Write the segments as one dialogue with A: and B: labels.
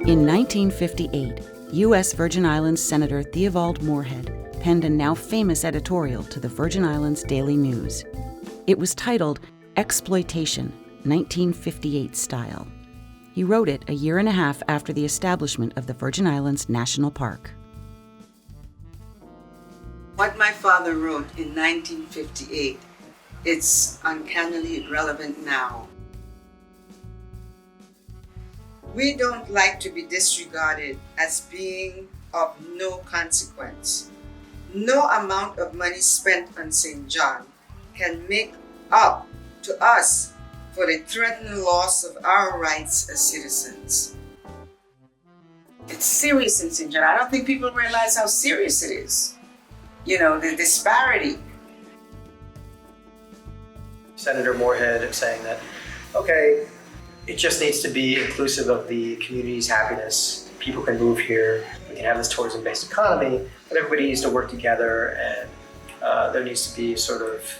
A: In 1958, U.S. Virgin Islands Senator Theovald Moorehead penned a now famous editorial to the Virgin Islands Daily News. It was titled Exploitation, 1958 Style. He wrote it a year and a half after the establishment of the Virgin Islands National Park.
B: What my father wrote in 1958, it's uncannily relevant now. We don't like to be disregarded as being of no consequence. No amount of money spent on St. John can make up to us for the threatened loss of our rights as citizens. It's serious in St. John. I don't think people realize how serious it is. You know, the disparity.
C: Senator Moorehead saying that, okay, it just needs to be inclusive of the community's happiness. People can move here, we can have this tourism-based economy, but everybody needs to work together, and there needs to be a sort of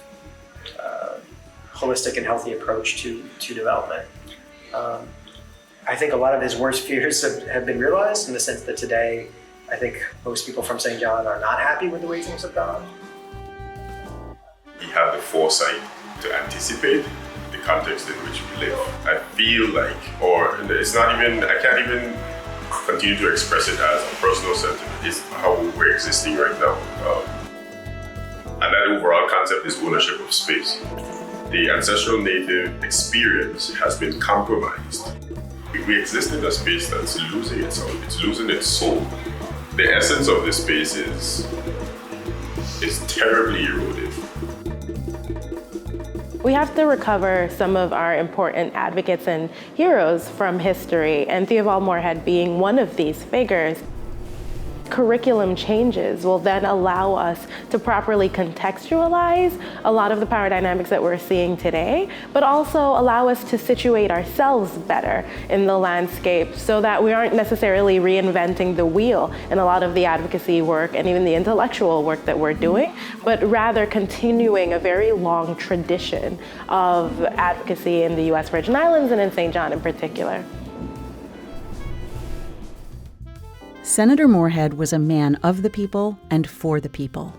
C: holistic and healthy approach to development. I think a lot of his worst fears have been realized in the sense that today, I think most people from St. John are not happy with the way things have gone.
D: He had the foresight to anticipate the context in which we live. I feel like, or it's not even, I can't even continue to express it as a personal sentiment. It's how we're existing right now. And that overall concept is ownership of space. The ancestral native experience has been compromised. We exist in a space that's losing itself, it's losing its soul. The essence of this space is terribly eroded.
E: We have to recover some of our important advocates and heroes from history, and Theobald Moorehead being one of these figures. Curriculum changes will then allow us to properly contextualize a lot of the power dynamics that we're seeing today, but also allow us to situate ourselves better in the landscape so that we aren't necessarily reinventing the wheel in a lot of the advocacy work and even the intellectual work that we're doing, but rather continuing a very long tradition of advocacy in the U.S. Virgin Islands and in St. John in particular.
A: Senator Moorehead was a man of the people and for the people.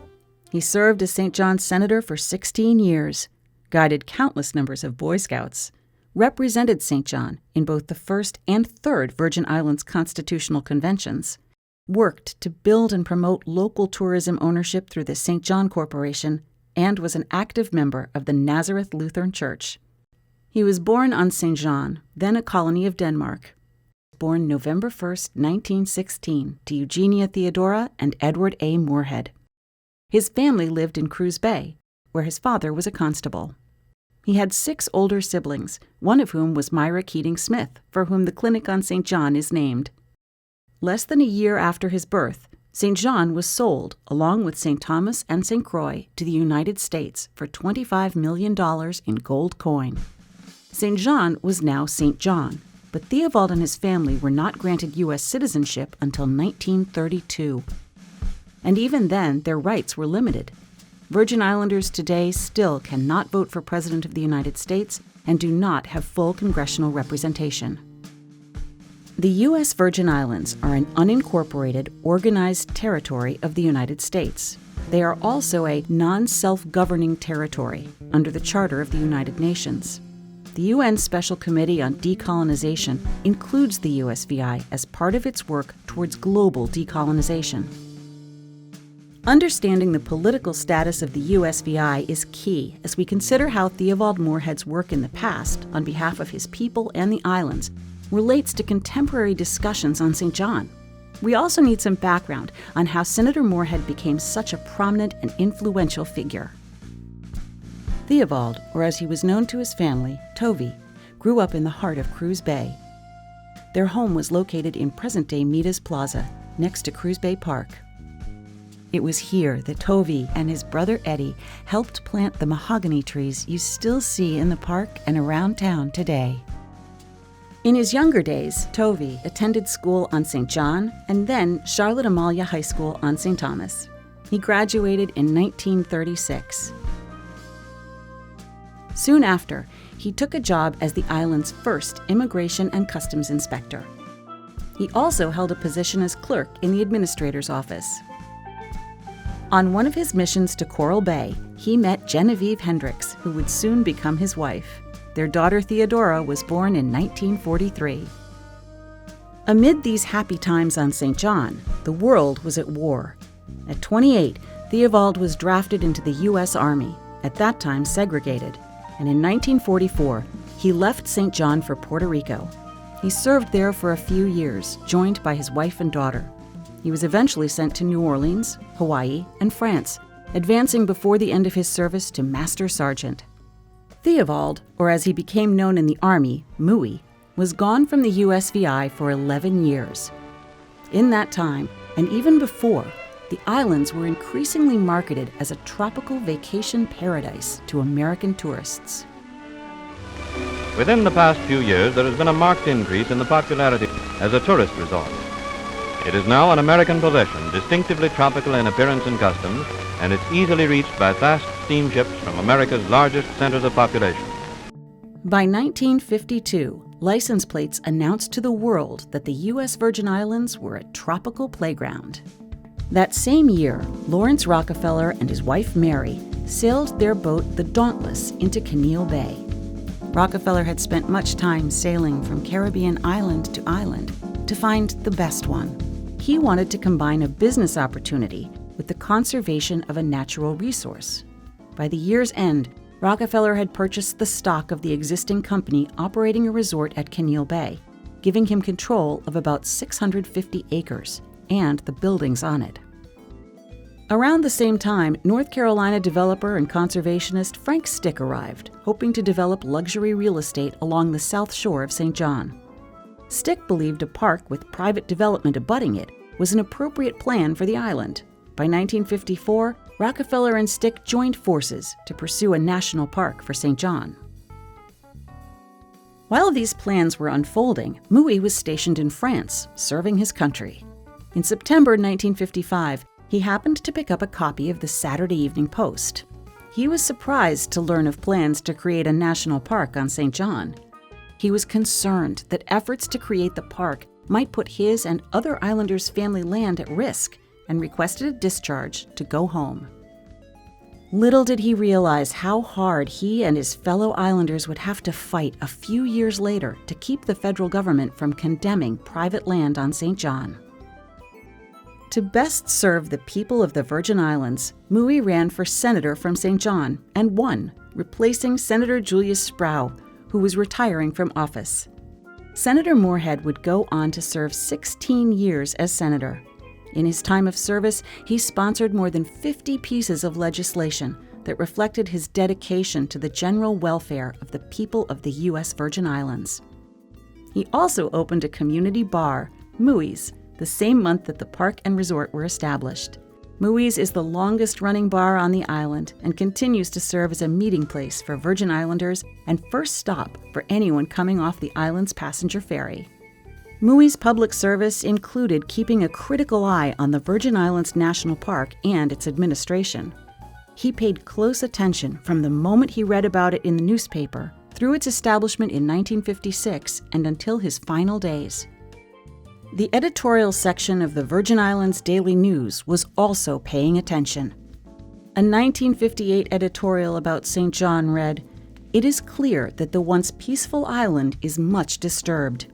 A: He served as St. John's Senator for 16 years, guided countless numbers of Boy Scouts, represented St. John in both the first and third Virgin Islands constitutional conventions, worked to build and promote local tourism ownership through the St. John Corporation, and was an active member of the Nazareth Lutheran Church. He was born on St. John, then a colony of Denmark. Born November 1st, 1916, to Eugenia Theodora and Edward A. Moorehead. His family lived in Cruz Bay, where his father was a constable. He had 6 older siblings, one of whom was Myra Keating Smith, for whom the clinic on St. John is named. Less than a year after his birth, St. John was sold, along with St. Thomas and St. Croix, to the United States for $25 million in gold coin. St. John was now St. John, but Theobald and his family were not granted U.S. citizenship until 1932. And even then, their rights were limited. Virgin Islanders today still cannot vote for President of the United States and do not have full congressional representation. The U.S. Virgin Islands are an unincorporated, organized territory of the United States. They are also a non-self-governing territory under the Charter of the United Nations. The UN Special Committee on Decolonization includes the USVI as part of its work towards global decolonization. Understanding the political status of the USVI is key as we consider how Theobald Moorehead's work in the past, on behalf of his people and the islands, relates to contemporary discussions on St. John. We also need some background on how Senator Moorehead became such a prominent and influential figure. Theobald, or as he was known to his family, Tovey, grew up in the heart of Cruz Bay. Their home was located in present-day Midas Plaza, next to Cruz Bay Park. It was here that Tovey and his brother Eddie helped plant the mahogany trees you still see in the park and around town today. In his younger days, Tovey attended school on St. John and then Charlotte Amalia High School on St. Thomas. He graduated in 1936. Soon after, he took a job as the island's first immigration and customs inspector. He also held a position as clerk in the administrator's office. On one of his missions to Coral Bay, he met Genevieve Hendricks, who would soon become his wife. Their daughter Theodora was born in 1943. Amid these happy times on St. John, the world was at war. At 28, Theovald was drafted into the U.S. Army, at that time segregated, and in 1944, he left St. John for Puerto Rico. He served there for a few years, joined by his wife and daughter. He was eventually sent to New Orleans, Hawaii, and France, advancing before the end of his service to Master Sergeant. Theovald, or as he became known in the Army, Mooey, was gone from the USVI for 11 years. In that time, and even before, the islands were increasingly marketed as a tropical vacation paradise to American tourists.
F: Within the past few years, there has been a marked increase in the popularity as a tourist resort. It is now an American possession, distinctively tropical in appearance and customs, and it's easily reached by fast steamships from America's largest centers of population.
A: By 1952, license plates announced to the world that the U.S. Virgin Islands were a tropical playground. That same year, Lawrence Rockefeller and his wife Mary sailed their boat, the Dauntless, into Kinneil Bay. Rockefeller had spent much time sailing from Caribbean island to island to find the best one. He wanted to combine a business opportunity with the conservation of a natural resource. By the year's end, Rockefeller had purchased the stock of the existing company operating a resort at Kinneil Bay, giving him control of about 650 acres and the buildings on it. Around the same time, North Carolina developer and conservationist Frank Stick arrived, hoping to develop luxury real estate along the south shore of St. John. Stick believed a park with private development abutting it was an appropriate plan for the island. By 1954, Rockefeller and Stick joined forces to pursue a national park for St. John. While these plans were unfolding, Mooey was stationed in France, serving his country. In September 1955, he happened to pick up a copy of the Saturday Evening Post. He was surprised to learn of plans to create a national park on St. John. He was concerned that efforts to create the park might put his and other islanders' family land at risk and requested a discharge to go home. Little did he realize how hard he and his fellow islanders would have to fight a few years later to keep the federal government from condemning private land on St. John. To best serve the people of the Virgin Islands, Mooey ran for senator from St. John and won, replacing Senator Julius Sproul, who was retiring from office. Senator Moorehead would go on to serve 16 years as senator. In his time of service, he sponsored more than 50 pieces of legislation that reflected his dedication to the general welfare of the people of the U.S. Virgin Islands. He also opened a community bar, Mooey's, the same month that the park and resort were established. Mooey's is the longest-running bar on the island and continues to serve as a meeting place for Virgin Islanders and first stop for anyone coming off the island's passenger ferry. Mooey's public service included keeping a critical eye on the Virgin Islands National Park and its administration. He paid close attention from the moment he read about it in the newspaper through its establishment in 1956 and until his final days. The editorial section of the Virgin Islands Daily News was also paying attention. A 1958 editorial about St. John read, "It is clear that the once peaceful island is much disturbed.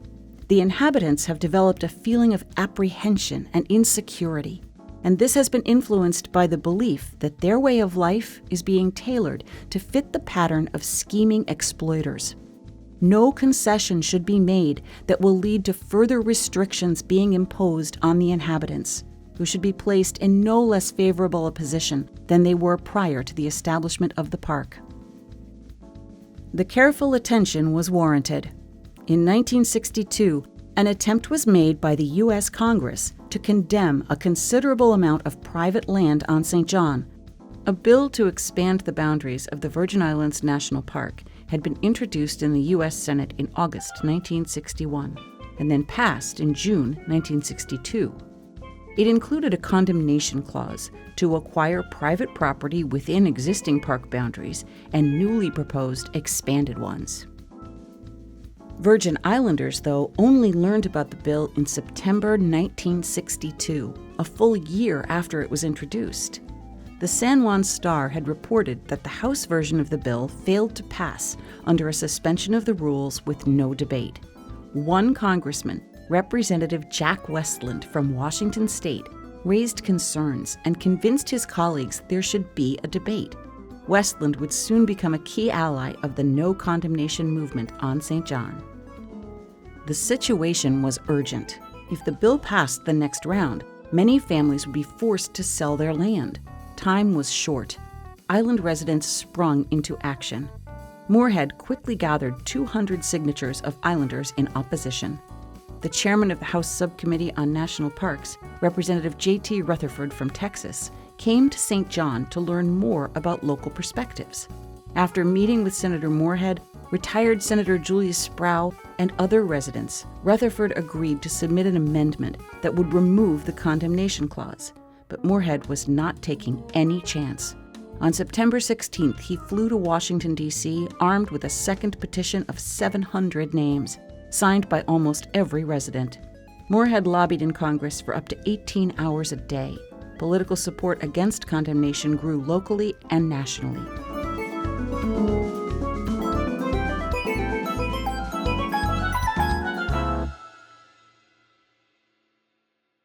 A: The inhabitants have developed a feeling of apprehension and insecurity, and this has been influenced by the belief that their way of life is being tailored to fit the pattern of scheming exploiters. No concession should be made that will lead to further restrictions being imposed on the inhabitants, who should be placed in no less favorable a position than they were prior to the establishment of the park." The careful attention was warranted. In 1962, an attempt was made by the U.S. Congress to condemn a considerable amount of private land on St. John. A bill to expand the boundaries of the Virgin Islands National Park had been introduced in the U.S. Senate in August 1961 and then passed in June 1962. It included a condemnation clause to acquire private property within existing park boundaries and newly proposed expanded ones. Virgin Islanders, though, only learned about the bill in September 1962, a full year after it was introduced. The San Juan Star had reported that the House version of the bill failed to pass under a suspension of the rules with no debate. One congressman, Representative Jack Westland from Washington State, raised concerns and convinced his colleagues there should be a debate. Westland would soon become a key ally of the no condemnation movement on St. John. The situation was urgent. If the bill passed the next round, many families would be forced to sell their land. Time was short. Island residents sprung into action. Moorehead quickly gathered 200 signatures of Islanders in opposition. The chairman of the House Subcommittee on National Parks, Representative J.T. Rutherford from Texas, came to St. John to learn more about local perspectives. After meeting with Senator Moorehead, retired Senator Julius Sproul, and other residents, Rutherford agreed to submit an amendment that would remove the condemnation clause. But Moorehead was not taking any chance. On September 16th, he flew to Washington, D.C., armed with a second petition of 700 names, signed by almost every resident. Moorehead lobbied in Congress for up to 18 hours a day. Political support against condemnation grew locally and nationally.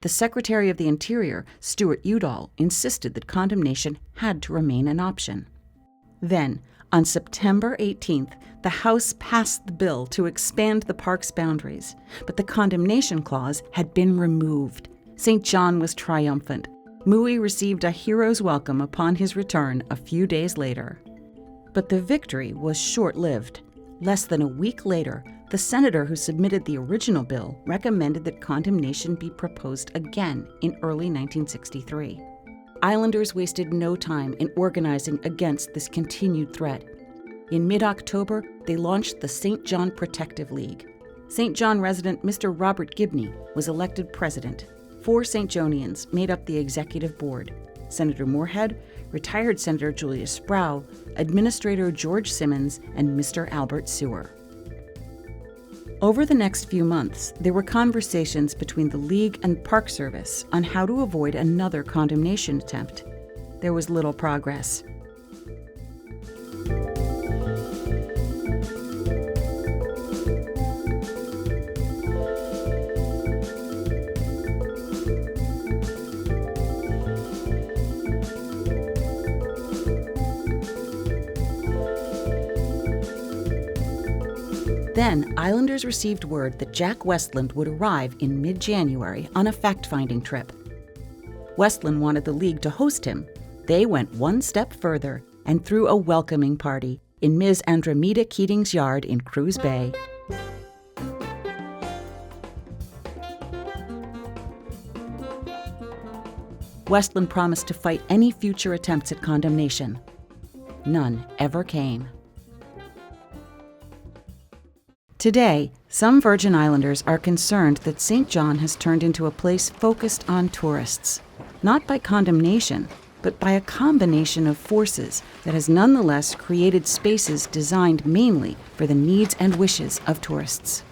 A: The Secretary of the Interior, Stuart Udall, insisted that condemnation had to remain an option. Then, on September 18th, the House passed the bill to expand the park's boundaries, but the condemnation clause had been removed. St. John was triumphant. Mooey received a hero's welcome upon his return a few days later. But the victory was short-lived. Less than a week later, the senator who submitted the original bill recommended that condemnation be proposed again in early 1963. Islanders wasted no time in organizing against this continued threat. In mid-October, they launched the St. John Protective League. St. John resident Mr. Robert Gibney was elected president. 4 St. Johnians made up the executive board: Senator Moorehead, retired Senator Julius Sproul, Administrator George Simmons, and Mr. Albert Sewer. Over the next few months, there were conversations between the League and Park Service on how to avoid another condemnation attempt. There was little progress. Then, Islanders received word that Jack Westland would arrive in mid-January on a fact-finding trip. Westland wanted the League to host him. They went one step further and threw a welcoming party in Ms. Andromeda Keating's yard in Cruz Bay. Westland promised to fight any future attempts at condemnation. None ever came. Today, some Virgin Islanders are concerned that St. John has turned into a place focused on tourists, not by condemnation, but by a combination of forces that has nonetheless created spaces designed mainly for the needs and wishes of tourists.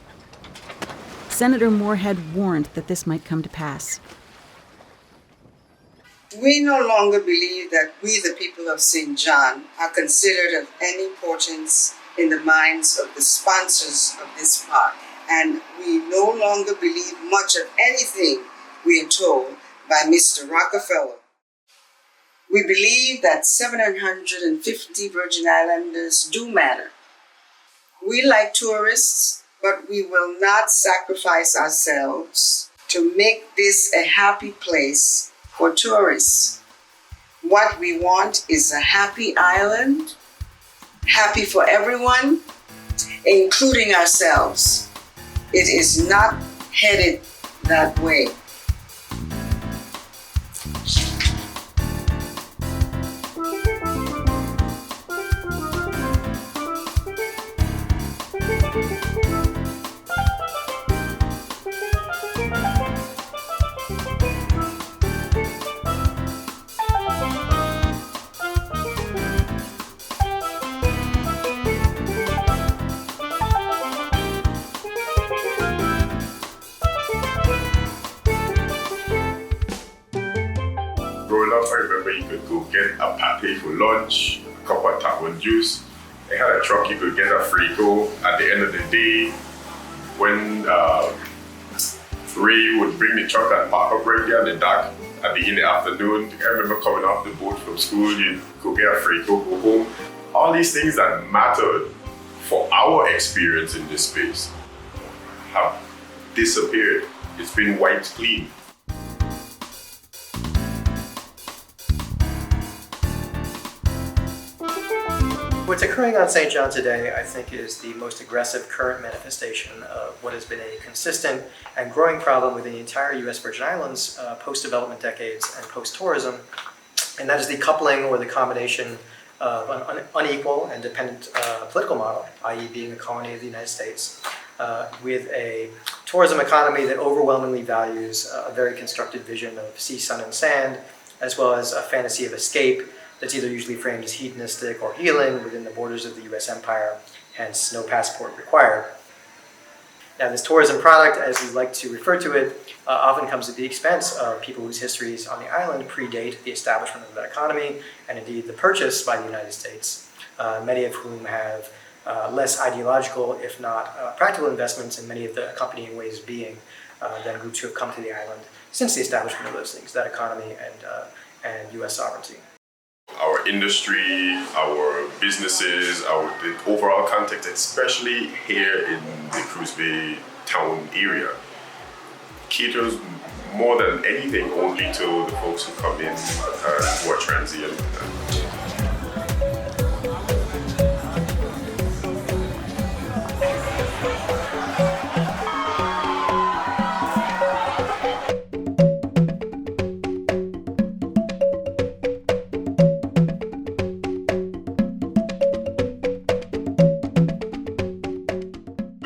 A: Senator Moorehead warned that this might come to pass.
B: We no longer believe that we, the people of St. John, are considered of any importance in the minds of the sponsors of this park, and we no longer believe much of anything we are told by Mr. Rockefeller. We believe that 750 Virgin Islanders do matter. We like tourists, but we will not sacrifice ourselves to make this a happy place for tourists. What we want is a happy island, happy for everyone, including ourselves. It is not headed that way.
D: growing up, I remember you could go get a pate for lunch, a cup of table juice. They had a truck, you could get a frico. At the end of the day, when Ray would bring the truck and park up right there on the dock in the afternoon. I remember coming off the boat from school, you'd go get a frico, go home. All these things that mattered for our experience in this space have disappeared. It's been wiped clean.
C: What's occurring on St. John today, I think, is the most aggressive current manifestation of what has been a consistent and growing problem within the entire U.S. Virgin Islands post-development decades and post-tourism, and that is the coupling or the combination of an unequal and dependent political model, i.e. being a colony of the United States, with a tourism economy that overwhelmingly values a very constructed vision of sea, sun, and sand, as well as a fantasy of escape that's either usually framed as hedonistic or healing within the borders of the U.S. empire, hence no passport required. Now, this tourism product, as we like to refer to it, often comes at the expense of people whose histories on the island predate the establishment of that economy and indeed the purchase by the United States, many of whom have less ideological, if not practical investments in many of the accompanying ways of being than groups who have come to the island since the establishment of those things, that economy and U.S. sovereignty.
D: Our industry, our businesses, the overall context, especially here in the Cruz Bay town area, caters more than anything only to the folks who come in who are transient.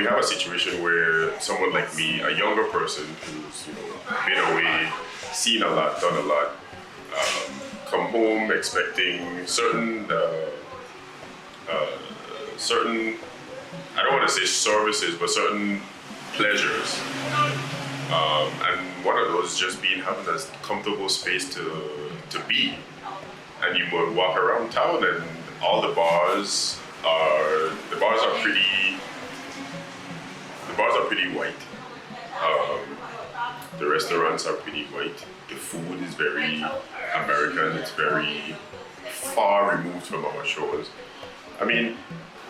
D: A situation where someone like me, a younger person who's been away, seen a lot, done a lot, come home expecting certain I don't want to say services, but certain pleasures, and one of those just being having a comfortable space to be, and you would walk around town and all the bars are pretty white. The restaurants are pretty white. The food is very American. It's very far removed from our shores. I mean,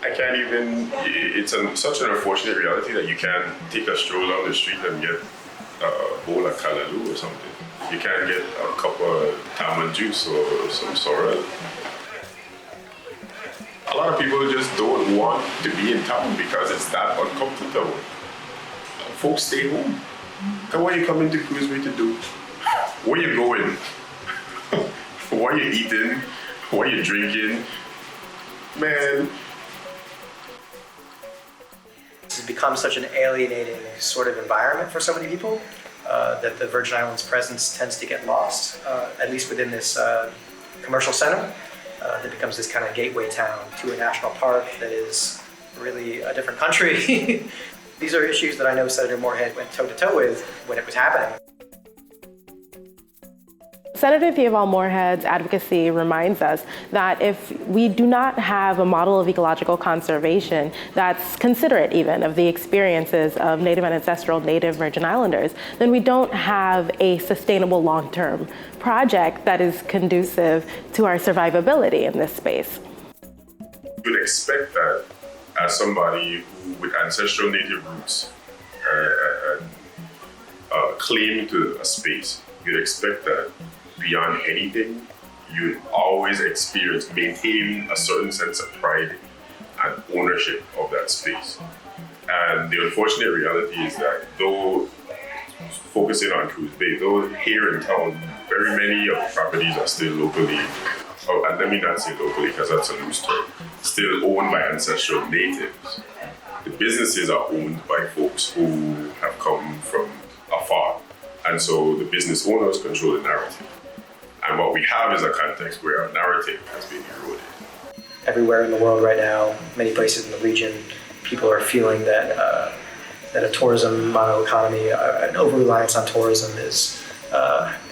D: I can't even, it's such an unfortunate reality that you can't take a stroll down the street and get a bowl of kalaloo or something. You can't get a cup of tamarind juice or some sorrel. A lot of people just don't want to be in town because it's that uncomfortable. Folks stay home. And what are you coming to Cruz Bay to do? Where you going? What are you eating? What are you drinking? Man.
C: This has become such an alienating sort of environment for so many people that the Virgin Islands presence tends to get lost, at least within this commercial center. That becomes this kind of gateway town to a national park that is really a different country. These are issues that I know Senator Moorehead went toe-to-toe with when it was happening.
E: Senator Theovald Moorehead's advocacy reminds us that if we do not have a model of ecological conservation that's considerate even of the experiences of Native and ancestral Native Virgin Islanders, then we don't have a sustainable long-term project that is conducive to our survivability in this space.
D: You would expect that as somebody who, with ancestral Native roots claim to a space, you'd expect that beyond anything, you always maintain a certain sense of pride and ownership of that space. And the unfortunate reality is that though focusing on Cruz Bay, though here in town, very many of the properties are still locally, and let me not say locally because that's a loose term, still owned by ancestral natives. The businesses are owned by folks who have come from afar. And so the business owners control the narrative. And what we have is a context where our narrative has been eroded.
C: Everywhere in the world right now, many places in the region, people are feeling that a tourism mono economy, an over-reliance on tourism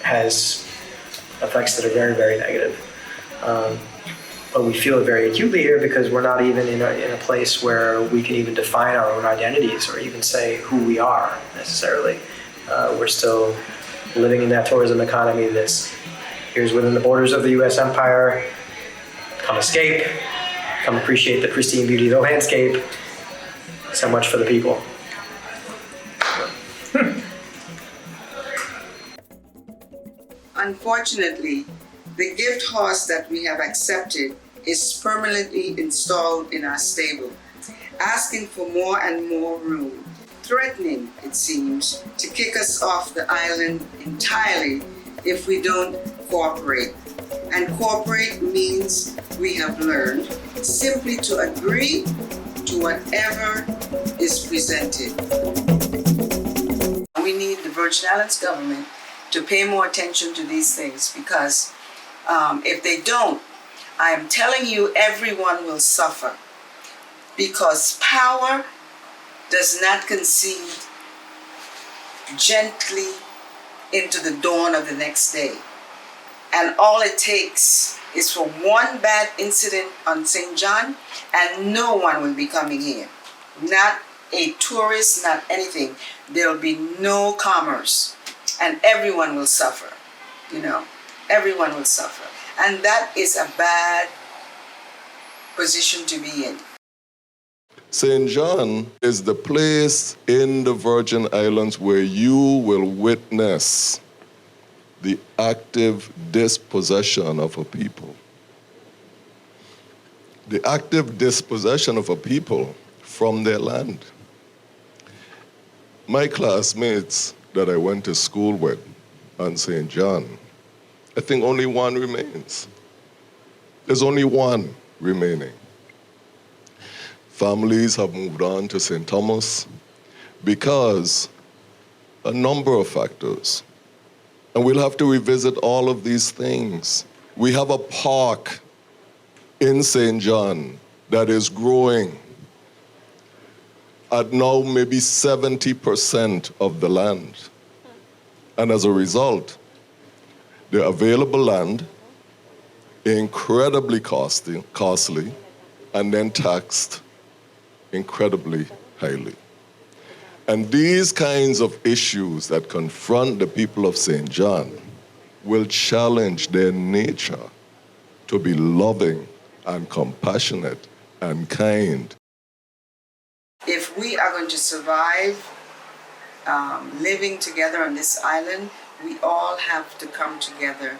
C: has effects that are very, very negative. But we feel it very acutely here because we're not even in a place where we can even define our own identities or even say who we are necessarily. We're still living in that tourism economy that's here's within the borders of the U.S. empire. Come escape, come appreciate the pristine beauty of the landscape. So much for the people.
B: Unfortunately, the gift horse that we have accepted is permanently installed in our stable, asking for more and more room, threatening, it seems, to kick us off the island entirely if we don't cooperate. And cooperate means, we have learned, simply to agree to whatever is presented. We need the Virgin Islands government to pay more attention to these things because if they don't, I am telling you, everyone will suffer because power does not concede gently into the dawn of the next day. And all it takes is for one bad incident on St. John and no one will be coming here. Not a tourist, not anything. There will be no commerce and everyone will suffer, everyone will suffer. And that is a bad position to be in.
G: St. John is the place in the Virgin Islands where you will witness the active dispossession of a people. The active dispossession of a people from their land. My classmates that I went to school with on St. John, I think only one remains. There's only one remaining. Families have moved on to St. Thomas because a number of factors. And we'll have to revisit all of these things. We have a park in St. John that is growing at now maybe 70% of the land. And as a result, the available land, incredibly costly, and then taxed incredibly highly. And these kinds of issues that confront the people of St. John will challenge their nature to be loving and compassionate and kind.
B: If we are going to survive living together on this island, we all have to come together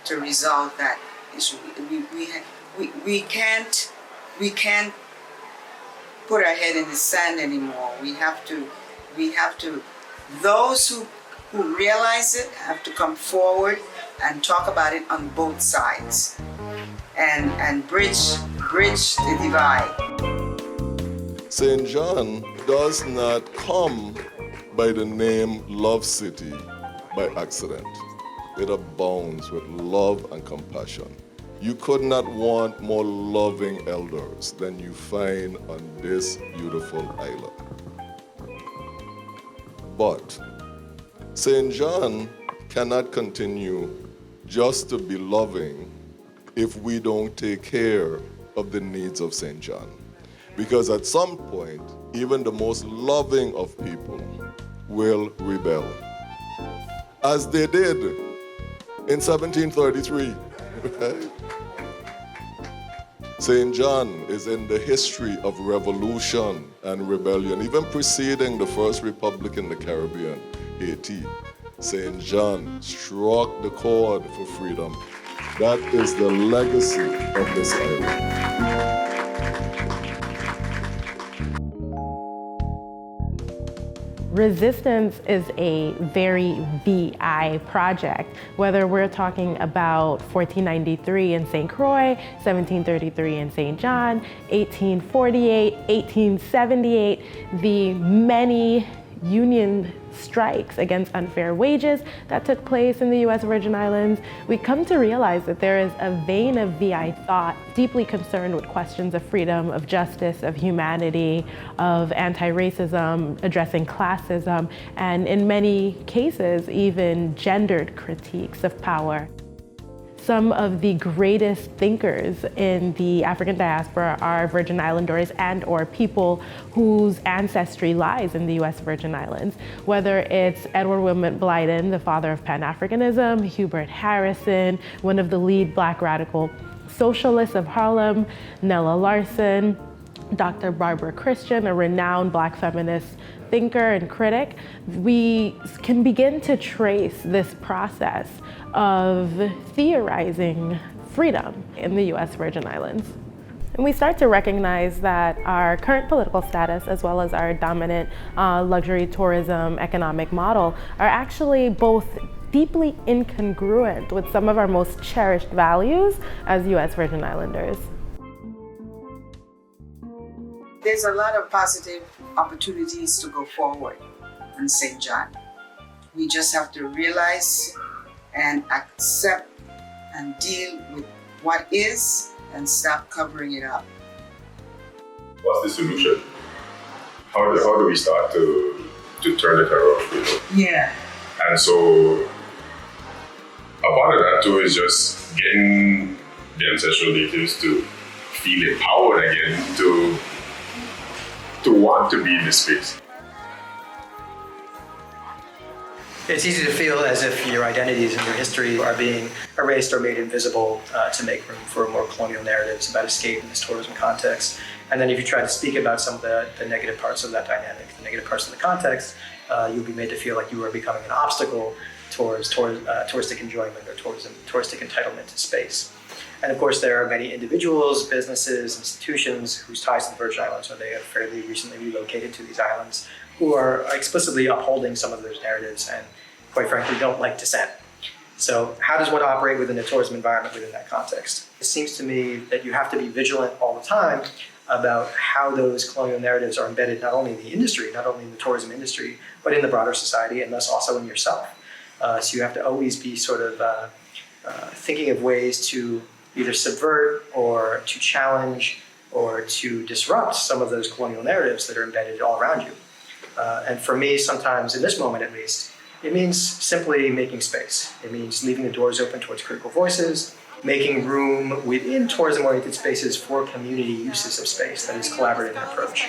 B: to resolve that issue. We can't put our head in the sand anymore. We have to, those who realize it have to come forward and talk about it on both sides and bridge the divide.
G: St. John does not come by the name Love City by accident. It abounds with love and compassion. You could not want more loving elders than you find on this beautiful island. But St. John cannot continue just to be loving if we don't take care of the needs of St. John. Because at some point, even the most loving of people will rebel. As they did in 1733. Right? St. John is in the history of revolution and rebellion, even preceding the first republic in the Caribbean, Haiti. St. John struck the chord for freedom. That is the legacy of this island.
E: Resistance is a very VI project, whether we're talking about 1493 in St. Croix, 1733 in St. John, 1848, 1878, the many union strikes against unfair wages that took place in the U.S. Virgin Islands, we come to realize that there is a vein of VI thought deeply concerned with questions of freedom, of justice, of humanity, of anti-racism, addressing classism, and in many cases, even gendered critiques of power. some of the greatest thinkers in the African diaspora are Virgin Islanders and or people whose ancestry lies in the U.S. Virgin Islands. Whether it's Edward Wilmot Blyden, the father of Pan-Africanism, Hubert Harrison, one of the lead Black radical socialists of Harlem, Nella Larson, Dr. Barbara Christian, a renowned Black feminist thinker and critic, we can begin to trace this process of theorizing freedom in the U.S. Virgin Islands. And we start to recognize that our current political status, as well as our dominant luxury tourism economic model, are actually both deeply incongruent with some of our most cherished values as U.S. Virgin Islanders.
B: There's a lot of positive opportunities to go forward in St. John. We just have to realize and accept and deal with what is and stop covering it up.
D: What's the solution? How do we start to turn it around? You know?
B: Yeah.
D: And so a part of that too is just getting the ancestral natives to feel empowered again to want to be in this space.
C: It's easy to feel as if your identities and your history are being erased or made invisible to make room for more colonial narratives about escape in this tourism context. And then if you try to speak about some of the negative parts of that dynamic, the negative parts of the context, you'll be made to feel like you are becoming an obstacle towards touristic enjoyment or touristic entitlement to space. And of course, there are many individuals, businesses, institutions whose ties to the Virgin Islands, or they have fairly recently relocated to these islands, who are explicitly upholding some of those narratives and, quite frankly, don't like dissent. So how does one operate within a tourism environment within that context? It seems to me that you have to be vigilant all the time about how those colonial narratives are embedded not only in the industry, not only in the tourism industry, but in the broader society and thus also in yourself. So you have to always be sort of thinking of ways to either subvert or to challenge or to disrupt some of those colonial narratives that are embedded all around you. And for me, sometimes, in this moment at least, it means simply making space. It means leaving the doors open towards critical voices, making room within tourism-oriented spaces for community uses of space that is collaborative in approach.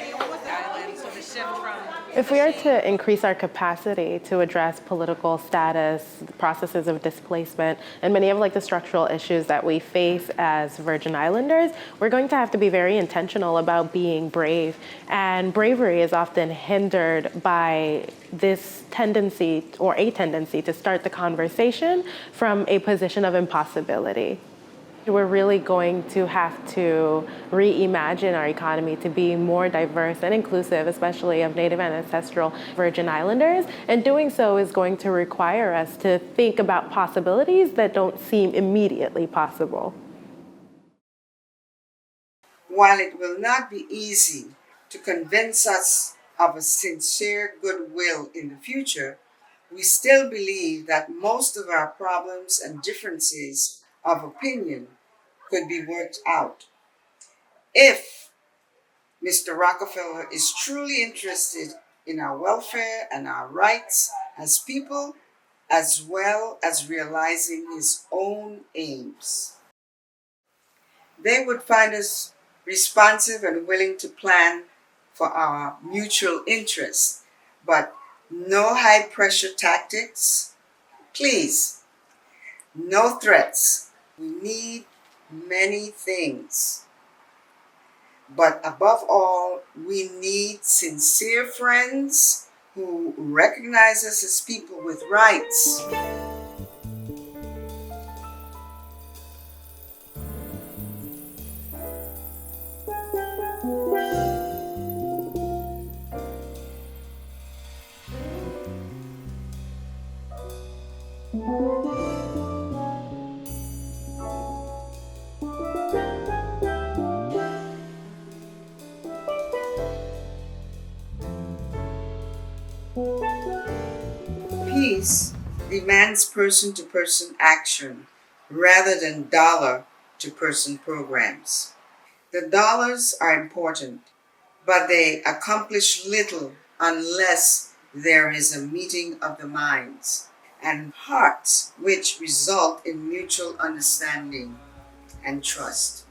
E: If we are to increase our capacity to address political status, processes of displacement, and many of the structural issues that we face as Virgin Islanders, we're going to have to be very intentional about being brave. And bravery is often hindered by this tendency, or a tendency, to start the conversation from a position of impossibility. We're really going to have to reimagine our economy to be more diverse and inclusive, especially of Native and ancestral Virgin Islanders. And doing so is going to require us to think about possibilities that don't seem immediately possible.
B: While it will not be easy to convince us of a sincere goodwill in the future, we still believe that most of our problems and differences of opinion could be worked out. If Mr. Rockefeller is truly interested in our welfare and our rights as people, as well as realizing his own aims, they would find us responsive and willing to plan for our mutual interests, but no high-pressure tactics, please, no threats. We need many things, but above all, we need sincere friends who recognize us as people with rights. Peace demands person-to-person action rather than dollar-to-person programs. The dollars are important, but they accomplish little unless there is a meeting of the minds. and hearts which result in mutual understanding and trust.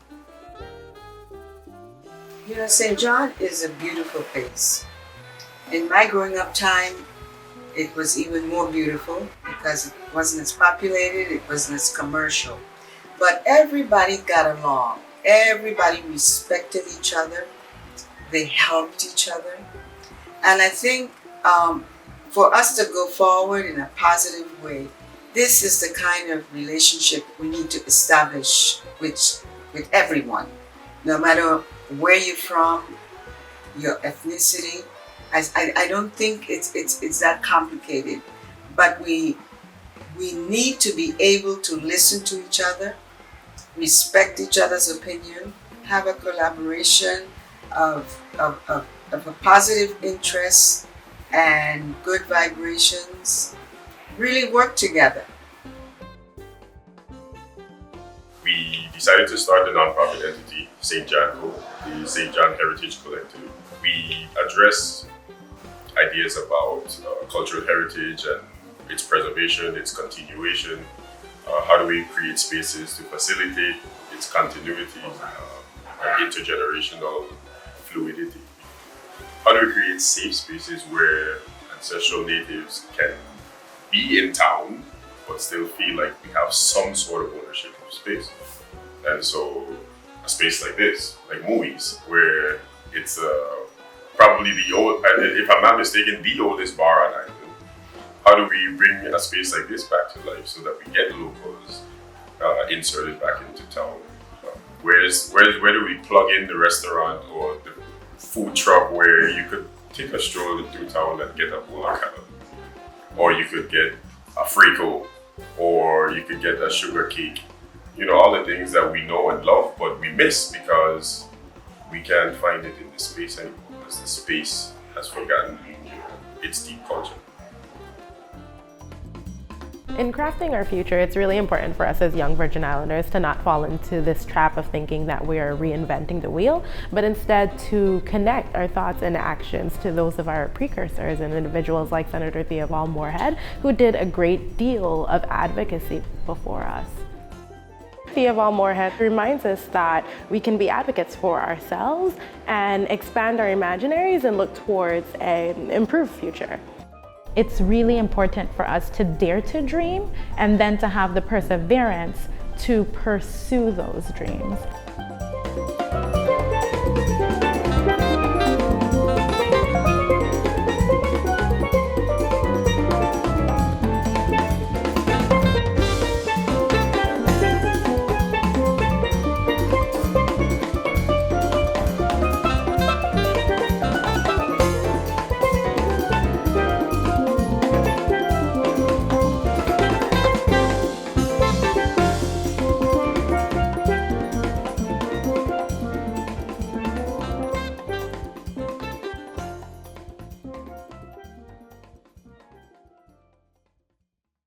B: You know, St. John is a beautiful place. In my growing up time, it was even more beautiful because it wasn't as populated, it wasn't as commercial. But everybody got along. Everybody respected each other. They helped each other. And I think for us to go forward in a positive way, this is the kind of relationship we need to establish with everyone, no matter where you're from, your ethnicity. I don't think it's that complicated, but we need to be able to listen to each other, respect each other's opinion, have a collaboration of a positive interest and good vibrations, really work together.
D: We decided to start the nonprofit entity, St. John Co., the St. John Heritage Collective. We address ideas about cultural heritage and its preservation, its continuation. How do we create spaces to facilitate its continuity and intergenerational fluidity? How do we create safe spaces where ancestral natives can be in town but still feel like we have some sort of ownership of space? And so a space like this, like movies, where it's probably the old, if I'm not mistaken, the oldest bar on island. How do we bring a space like this back to life so that we get locals inserted back into town? Where do we plug in the restaurant or the food truck where you could take a stroll through town and get a bowl of cattle? Or you could get a frico, or you could get a sugar cake. You know, all the things that we know and love, but we miss because we can't find it in the space anymore, because the space has forgotten its deep culture.
E: In crafting our future, it's really important for us as young Virgin Islanders to not fall into this trap of thinking that we are reinventing the wheel, but instead to connect our thoughts and actions to those of our precursors and individuals like Senator Theovald Moorehead, who did a great deal of advocacy before us. Theovald Moorehead reminds us that we can be advocates for ourselves and expand our imaginaries and look towards an improved future.
H: It's really important for us to dare to dream and then to have the perseverance to pursue those dreams.